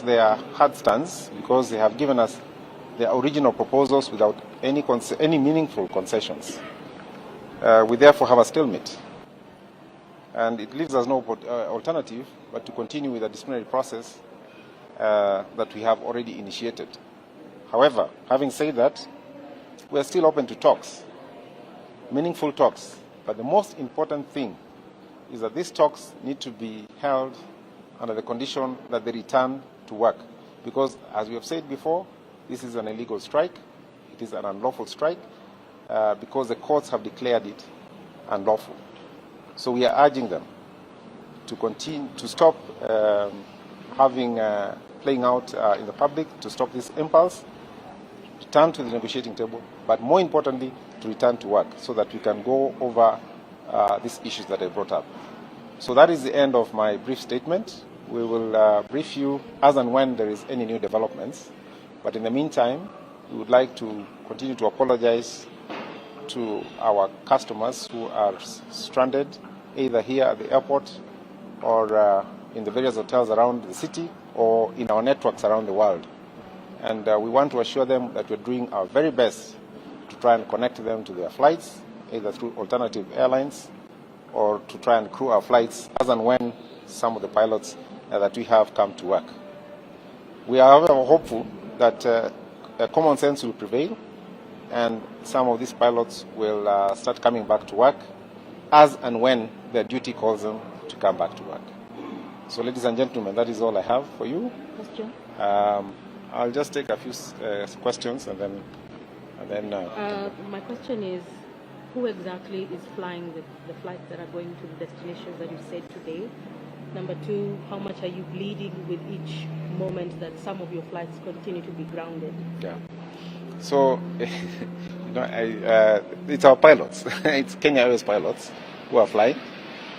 off their hard stance because they have given us their original proposals without any meaningful concessions. We therefore have a stalemate. And it leaves us no alternative but to continue with the disciplinary process that we have already initiated. However, having said that, we are still open to talks, meaningful talks. But the most important thing is that these talks need to be held under the condition that they return to work. Because, as we have said before, this is an illegal strike. It is an unlawful strike because the courts have declared it unlawful. So we are urging them to continue to stop playing out in the public, to stop this impulse, return to the negotiating table, but more importantly, to return to work so that we can go over these issues that I brought up. So that is the end of my brief statement. We will brief you as and when there is any new developments. But in the meantime, we would like to continue to apologize to our customers who are stranded either here at the airport or in the various hotels around the city or in our networks around the world. And we want to assure them that we're doing our very best to try and connect them to their flights, either through alternative airlines or to try and crew our flights as and when some of the pilots that we have come to work. We are however hopeful that common sense will prevail and some of these pilots will start coming back to work as and when their duty calls them to come back to work. So, ladies and gentlemen, that is all I have for you. Question? I'll just take a few questions and then. My question is, who exactly is flying the flights that are going to the destinations that you said today? Number two, how much are you bleeding with each moment that some of your flights continue to be grounded? Yeah. So, it's our pilots. It's Kenya Airways pilots who are flying.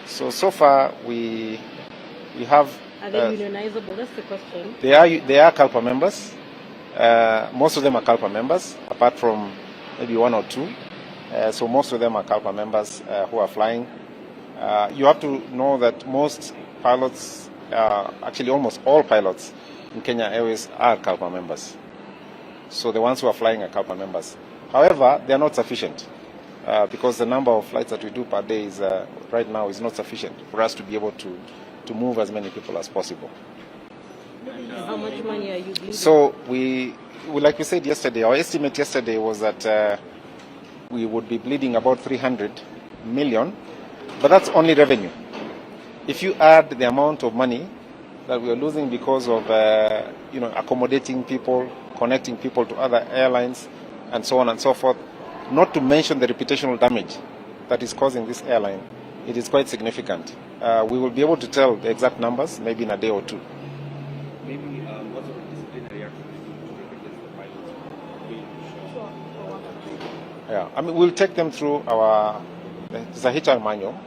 So far we have. Are they unionizable? That's the question. They are CALPA members. Most of them are CALPA members, apart from maybe one or two. So most of them are CALPA members who are flying. You have to know that most pilots, actually almost all pilots in Kenya Airways are CALPA members. So the ones who are flying are CALPA members. However, they are not sufficient because the number of flights that we do per day is right now is not sufficient for us to be able to move as many people as possible. How much money are you bleeding? So like we said yesterday, our estimate yesterday was that we would be bleeding about 300 million, but that's only revenue. If you add the amount of money that we are losing because of accommodating people, connecting people to other airlines, and so on and so forth, not to mention the reputational damage that is causing this airline, it is quite significant. We will be able to tell the exact numbers maybe in a day or two. Maybe what sort of disciplinary action to take against the pilots? Yeah, I mean, we'll take them through there's a HR manual,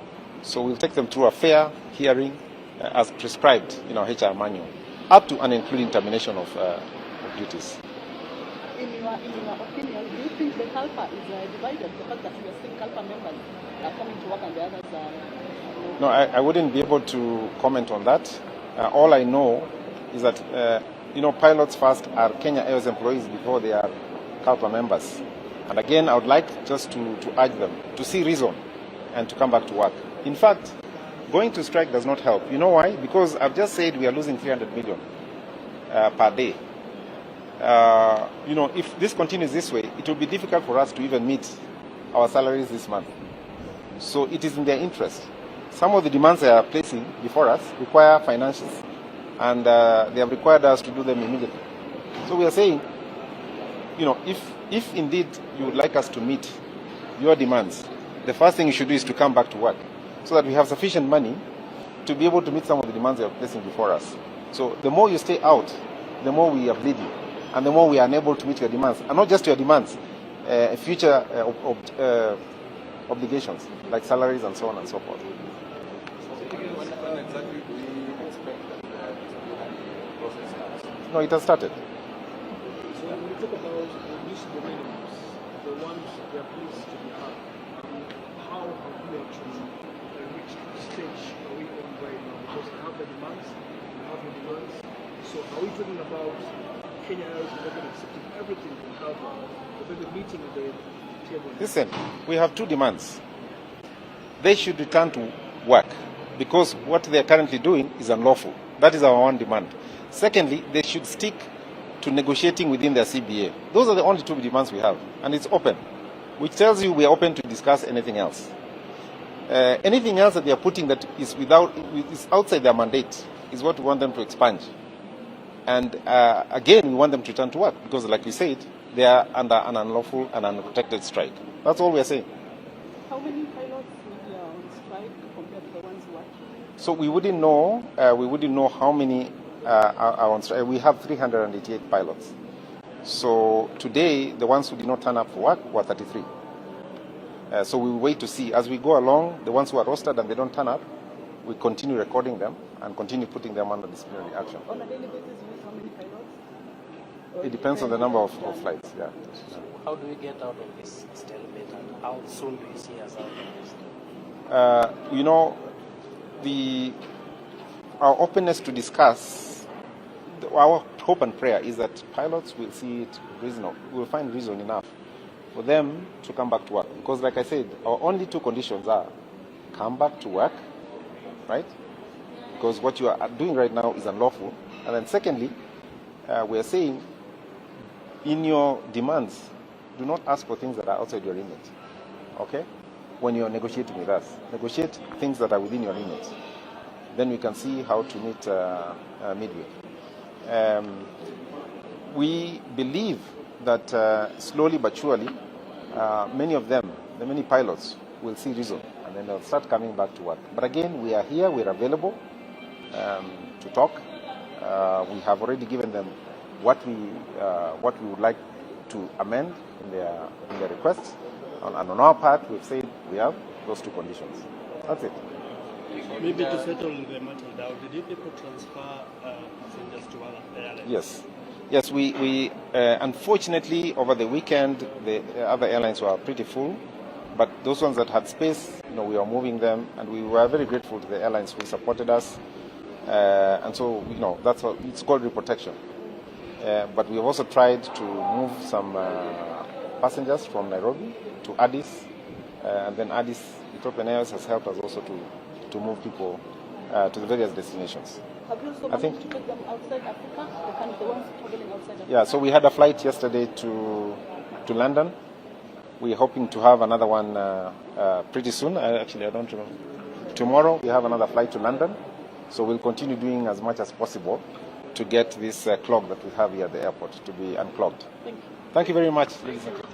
so we'll take them through a fair hearing as prescribed in our HR manual, up to and including termination of duties. In your opinion, do you think the CALPA is divided? The fact that we are seeing CALPA members are coming to work and the others are... No, I wouldn't be able to comment on that. All I know is that, pilots first are Kenya Airways employees before they are CALPA members. And again, I would like just to urge them to see reason and to come back to work. In fact, going to strike does not help. You know why? Because I've just said we are losing 300 million per day. If this continues this way, it will be difficult for us to even meet our salaries this month. So it is in their interest. Some of the demands they are placing before us require financials, and they have required us to do them immediately. So we are saying, if indeed you would like us to meet your demands, the first thing you should do is to come back to work so that we have sufficient money to be able to meet some of the demands they are placing before us. So the more you stay out, the more we are bleeding, and the more we are unable to meet your demands, and not just your demands, future obligations like salaries and so on and so forth. No, it has started. So when we talk about these dominions, the ones they are pleased to be had, how have we actually reached the stage are we on right now? Because we have the demands, we have the demands. So are we talking about Kenya Airways accepting everything from Alpha, but then the meeting at the table? Listen, we have two demands. They should return to work because what they are currently doing is unlawful. That is our one demand. Secondly, they should stick to negotiating within their CBA. Those are the only two demands we have, and it's open, which tells you we are open to discuss anything else. Anything else that they are putting that is outside their mandate is what we want them to expunge. And again, we want them to return to work because, like we said, they are under an unlawful and unprotected strike. That's all we are saying. How many pilots are on strike compared to the ones working? So we wouldn't know. We wouldn't know how many are on strike. We have 388 pilots. So today, the ones who did not turn up for work were 33. So we will wait to see as we go along. The ones who are rostered and they don't turn up, we continue recording them and continue putting them under disciplinary action. On a daily basis, you use how many pilots? It depends on the number of flights. Yeah. So how do we get out of this stalemate, and how soon do you see us out of this? You know, our openness to discuss, our hope and prayer is that pilots will see it reasonable, will find reason enough for them to come back to work. Because like I said, our only two conditions are come back to work, right? Because what you are doing right now is unlawful. And then secondly, we are saying in your demands, do not ask for things that are outside your limit, okay? When you are negotiating with us, negotiate things that are within your limits. Then we can see how to meet midway. We believe that slowly but surely, many of them, the many pilots, will see reason and then they'll start coming back to work. But again, we are here, we're available to talk. We have already given them what we would like to amend in their requests. And on our part, we've said we have those two conditions. That's it. Maybe to settle the matter down, did you people transfer passengers to other airlines? Yes, we unfortunately over the weekend the other airlines were pretty full, but those ones that had space, we are moving them, and we were very grateful to the airlines who supported us, and so that's what it's called reprotection. But we have also tried to move some passengers from Nairobi to Addis, and then Addis Ethiopian Airways has helped us also to move people to the various destinations. Have you also managed to take them outside Africa? The ones traveling outside Africa? Yeah, so we had a flight yesterday to London. We're hoping to have another one pretty soon. I don't remember. Tomorrow we have another flight to London. So we'll continue doing as much as possible to get this clog that we have here at the airport to be unclogged. Thank you. Thank you very much, ladies and gentlemen.